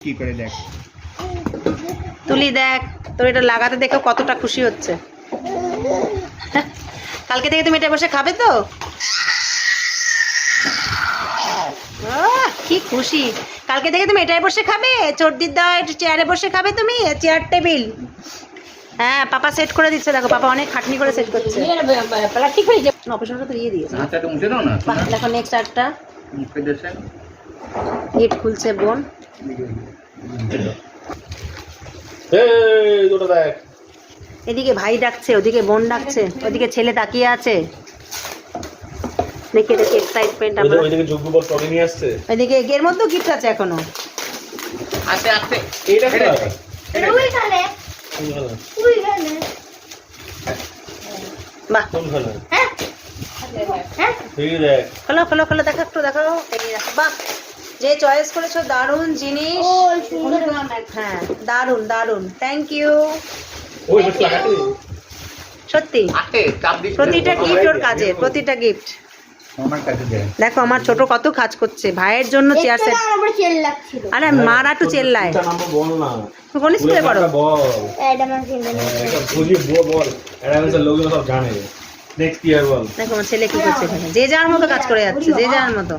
কি করে দেখ তুলি দেখ তোর এটা লাগাতে দেখো কতটা খুশি হচ্ছে। কালকে থেকে তুমি এটা বসে খাবে তো? কি খুশি, কালকে থেকে তুমি এটাই বসে খাবে? চর্দির দা চেয়ারে বসে খাবে তুমি? চেয়ার টেবিল হ্যাঁ পাপা সেট করে দিচ্ছে, দেখো পাপা অনেক খাটনি করে সেট করছে। ঠিক হয়ে যাবে, অপারেশনটা তো দিয়ে দিয়েছে। হাতটা মুছে দাও না। দেখো নেক্সট আরটা মুখে দেন। গেট খুলছে বোন। এই দুটো দেখ। এদিকে ভাই ডাকছে, ওদিকে বোন ডাকছে, ওদিকে ছেলে তাকিয়ে আছে। দেখে দেখে এক্সাইটমেন্ট আমরা। ওইদিকে যোগ্য বল টগে নিয়ে আসছে। ওইদিকে এর মধ্যেও গিফট আছে এখনো। আস্তে আস্তে এইটা কি? ওইখানে ওইখানে বাহ কোন খানে? হ্যাঁ হ্যাঁ এই দেখ। খোলো খোলো খোলো, দেখো একটু দেখাও। এই দেখো, বাহ যে চয়েস করেছো দারুণ জিনিস। ও সুন্দর। হ্যাঁ দারুণ দারুণ, থ্যাংক ইউ। ওই বেশ লাগাতে। সত্যি আস্তে চাপ দিস। প্রতিটা গিফট ওর কাজে, প্রতিটা গিফট। আমার কাছে দে। দেখো আমার ছোট কত কাজ করছে ভাইয়ের জন্য চেয়ার সেট। আমার চেল লাগছিল। আরে মারা একটু চেল্লায়। এটা নাম্বার বল না। তুমি কোন স্কুলে পড়ো? বল। এটা আমার চেল এটা বুঝি বল। এটা হচ্ছে লোকজন সব জানে। নেক্সট ইয়ার বল। দেখো আমার ছেলে কি করছে এখানে, যে যার মতো কাজ করে যাচ্ছে, যে যার মতো।